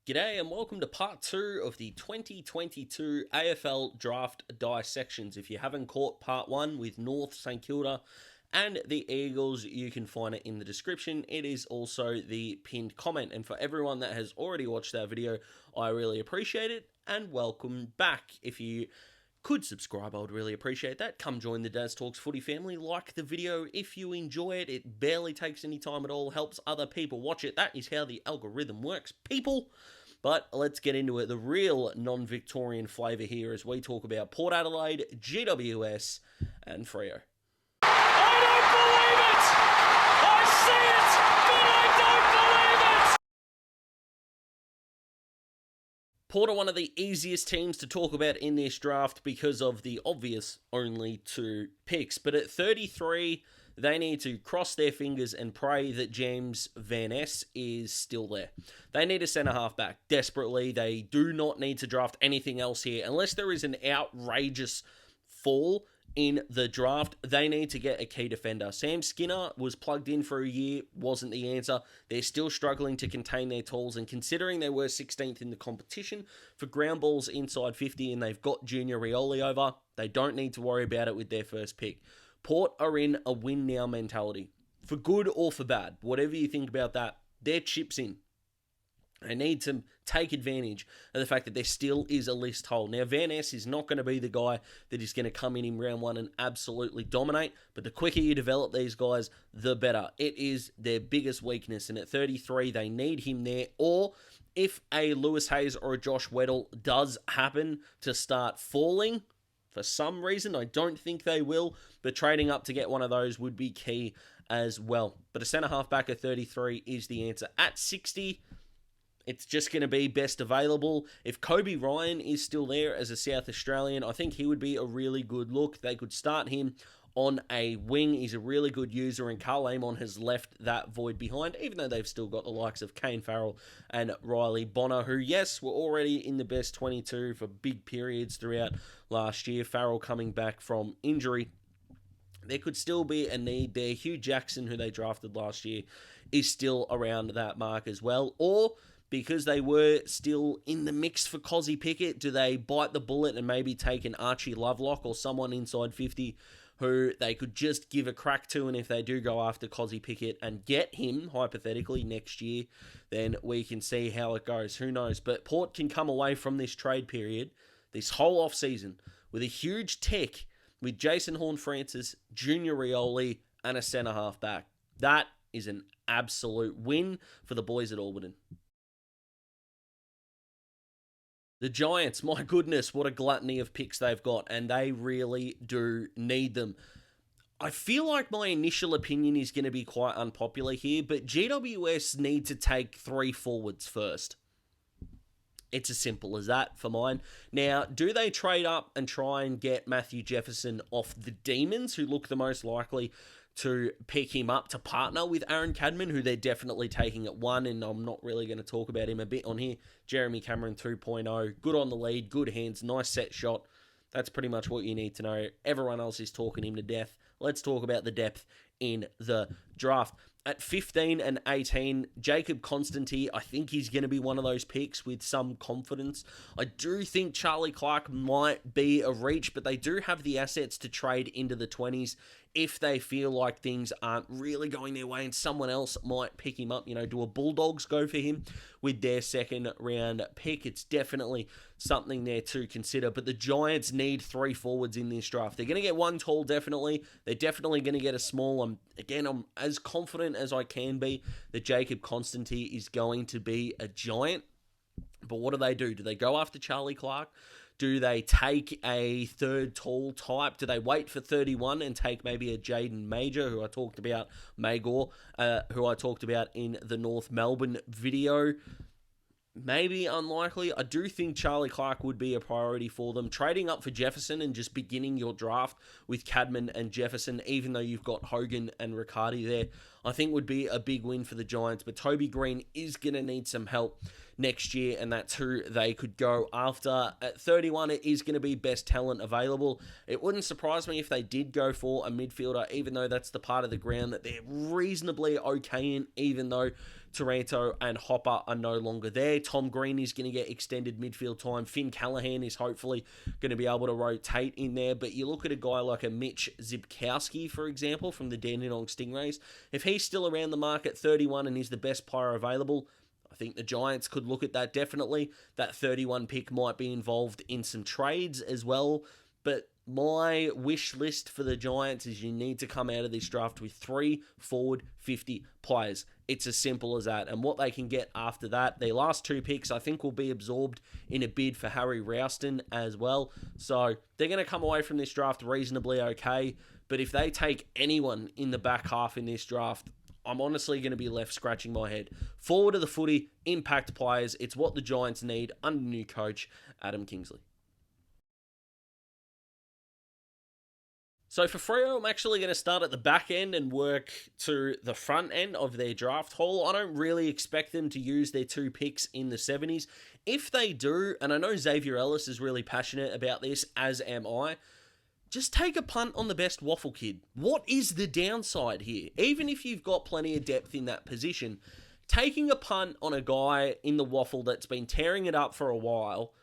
G'day and welcome to part 2 of the 2022 AFL Draft Dissections. If you haven't caught part 1 with North, St Kilda and the Eagles, you can find it in the description. It is also the pinned comment. And for everyone that has already watched that video, I really appreciate it and welcome back. If you could subscribe, I would really appreciate that. Come join the Daz Talks Footy family. Like the video if you enjoy it. It barely takes any time at all. Helps other people watch it. That is how the algorithm works, people. But let's get into it. The real non-Victorian flavour here as we talk about Port Adelaide, GWS and Freo. I don't believe it! I see it, but I don't believe it! Port are one of the easiest teams to talk about in this draft because of the obvious only 2 picks. But at 33, they need to cross their fingers and pray that James Van Ness is still there. They need a centre-half back desperately. They do not need to draft anything else here. Unless there is an outrageous fall in the draft, they need to get a key defender. Sam Skinner was plugged in for a year, wasn't the answer. They're still struggling to contain their tools, and considering they were 16th in the competition for ground balls inside 50 and they've got Junior Rioli over, they don't need to worry about it with their first pick. Port are in a win-now mentality. For good or for bad, whatever you think about that, they're chips in. They need to take advantage of the fact that there still is a list hole. Now, Van Ness is not going to be the guy that is going to come in round 1 and absolutely dominate, but the quicker you develop these guys, the better. It is their biggest weakness, and at 33, they need him there. Or if a Lewis Hayes or a Josh Weddle does happen to start falling, for some reason, I don't think they will, but trading up to get one of those would be key as well. But a centre-half back at 33 is the answer. At 60, it's just going to be best available. If Kobe Ryan is still there as a South Australian, I think he would be a really good look. They could start him on a wing. He's a really good user, and Carl Amon has left that void behind, even though they've still got the likes of Kane Farrell and Riley Bonner, who, yes, were already in the best 22 for big periods throughout last year. Farrell coming back from injury. There could still be a need there. Hugh Jackson, who they drafted last year, is still around that mark as well. Or, because they were still in the mix for Cozzy Pickett, do they bite the bullet and maybe take an Archie Lovelock or someone inside 50 who they could just give a crack to? And if they do go after Cozzy Pickett and get him, hypothetically, next year, then we can see how it goes. Who knows? But Port can come away from this trade period, this whole off-season, with a huge tick with Jason Horne-Francis, Junior Rioli, and a centre-half back. That is an absolute win for the boys at Alberton. The Giants, my goodness, what a gluttony of picks they've got, and they really do need them. I feel like my initial opinion is going to be quite unpopular here, but GWS need to take 3 forwards first. It's as simple as that for mine. Now, do they trade up and try and get Matthew Jefferson off the Demons, who look the most likely to pick him up to partner with Aaron Cadman, who they're definitely taking at 1, and I'm not really going to talk about him a bit on here. Jeremy Cameron 2.0, good on the lead, good hands, nice set shot. That's pretty much what you need to know. Everyone else is talking him to death. Let's talk about the depth in the draft. At 15 and 18, Jacob Constantine, I think he's going to be one of those picks with some confidence. I do think Charlie Clark might be a reach, but they do have the assets to trade into the 20s if they feel like things aren't really going their way and someone else might pick him up. You know, do a Bulldogs go for him with their second round pick? It's definitely something there to consider, but the Giants need 3 forwards in this draft. They're going to get 1 tall, definitely. They're definitely going to get a small. I'm as confident as I can be that Jacob Constantine is going to be a Giant. But what do? Do they go after Charlie Clark? Do they take a 3rd tall type? Do they wait for 31 and take maybe a Jaden Major, who I talked about, Magor, who I talked about in the North Melbourne video? Maybe unlikely. I do think Charlie Clark would be a priority for them. Trading up for Jefferson and just beginning your draft with Cadman and Jefferson, even though you've got Hogan and Riccardi there, I think would be a big win for the Giants. But Toby Green is going to need some help next year, and that's who they could go after. At 31, it is going to be best talent available. It wouldn't surprise me if they did go for a midfielder, even though that's the part of the ground that they're reasonably okay in, even though Taranto and Hopper are no longer there. Tom Green is going to get extended midfield time. Finn Callahan is hopefully going to be able to rotate in there. But you look at a guy like a Mitch Zibkowski, for example, from the Dandenong Stingrays. If he's still around the mark at 31 and is the best player available, I think the Giants could look at that definitely. That 31 pick might be involved in some trades as well. But my wish list for the Giants is you need to come out of this draft with 3 forward 50 players. It's as simple as that. And what they can get after that, their last 2 picks, I think will be absorbed in a bid for Harry Rouston as well. So they're going to come away from this draft reasonably okay. But if they take anyone in the back half in this draft, I'm honestly going to be left scratching my head. Forward of the footy, impact players. It's what the Giants need under new coach Adam Kingsley. So for Freo, I'm actually going to start at the back end and work to the front end of their draft haul. I don't really expect them to use their 2 picks in the 70s. If they do, and I know Xavier Ellis is really passionate about this, as am I, just take a punt on the best waffle kid. What is the downside here? Even if you've got plenty of depth in that position, taking a punt on a guy in the waffle that's been tearing it up for a while,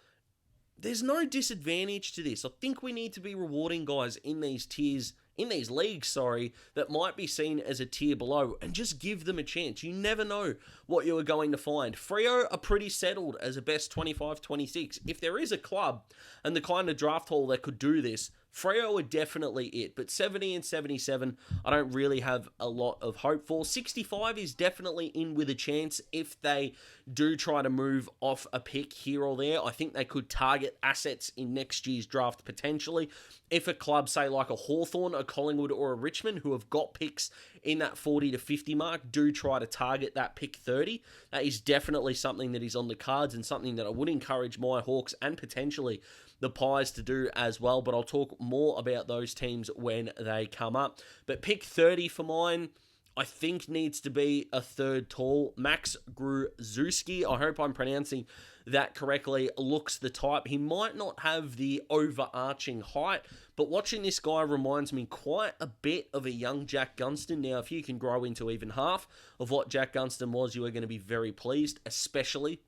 there's no disadvantage to this. I think we need to be rewarding guys in these tiers, in these leagues, that might be seen as a tier below, and just give them a chance. You never know what you are going to find. Freo are pretty settled as a best 25-26. If there is a club and the kind of draft haul that could do this, Freo are definitely it, but 70 and 77, I don't really have a lot of hope for. 65 is definitely in with a chance if they do try to move off a pick here or there. I think they could target assets in next year's draft potentially. If a club, say like a Hawthorn, a Collingwood, or a Richmond, who have got picks in that 40 to 50 mark, do try to target that pick 30, that is definitely something that is on the cards and something that I would encourage my Hawks and potentially the Pies to do as well, but I'll talk more about those teams when they come up. But pick 30 for mine, I think needs to be a third tall. Max Gruszewski, I hope I'm pronouncing that correctly, looks the type. He might not have the overarching height, but watching this guy reminds me quite a bit of a young Jack Gunston. Now, if you can grow into even half of what Jack Gunston was, you are going to be very pleased, especially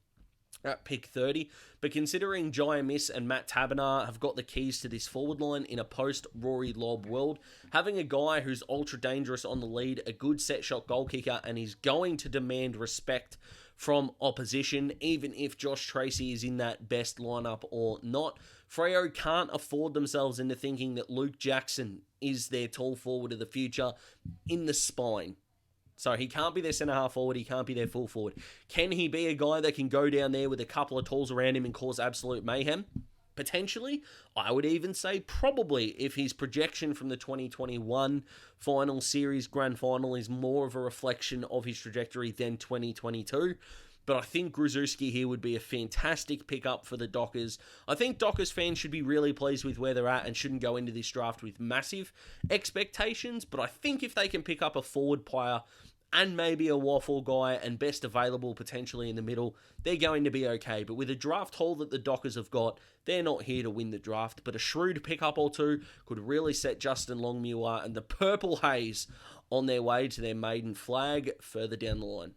at pick 30. But considering Jai Miss and Matt Taberner have got the keys to this forward line in a post-Rory Lobb world, having a guy who's ultra dangerous on the lead, a good set shot goal kicker, and he's going to demand respect from opposition, even if Josh Tracy is in that best lineup or not. Freo can't afford themselves into thinking that Luke Jackson is their tall forward of the future in the spine. So he can't be their centre-half forward, he can't be their full forward. Can he be a guy that can go down there with a couple of tools around him and cause absolute mayhem? Potentially. I would even say probably, if his projection from the 2021 final series grand final is more of a reflection of his trajectory than 2022. But I think Gruszewski here would be a fantastic pickup for the Dockers. I think Dockers fans should be really pleased with where they're at and shouldn't go into this draft with massive expectations. But I think if they can pick up a forward player and maybe a waffle guy and best available potentially in the middle, they're going to be okay. But with a draft haul that the Dockers have got, they're not here to win the draft. But a shrewd pickup or two could really set Justin Longmuir and the Purple Haze on their way to their maiden flag further down the line.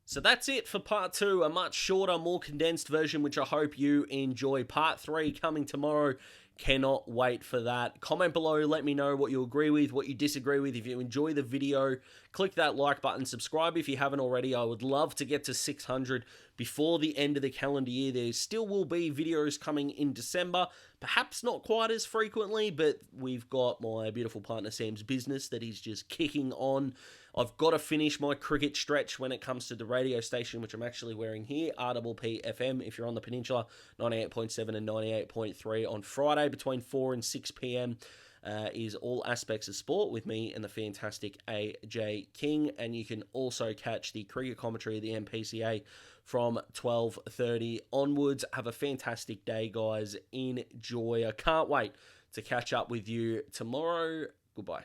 So that's it for part 2, a much shorter, more condensed version, which I hope you enjoy. Part 3 coming tomorrow. Cannot wait for that. Comment below, let me know what you agree with, what you disagree with. If you enjoy the video, click that like button, subscribe if you haven't already. I would love to get to 600 before the end of the calendar year. There still will be videos coming in December, perhaps not quite as frequently, but we've got my beautiful partner Sam's business that is just kicking on. I've got to finish my cricket stretch when it comes to the radio station, which I'm actually wearing here, RPP FM, if you're on the peninsula, 98.7 and 98.3 on Friday between 4 and 6 p.m. Is all aspects of sport with me and the fantastic AJ King. And you can also catch the cricket commentary of the MPCA from 12:30 onwards. Have a fantastic day, guys. Enjoy. I can't wait to catch up with you tomorrow. Goodbye.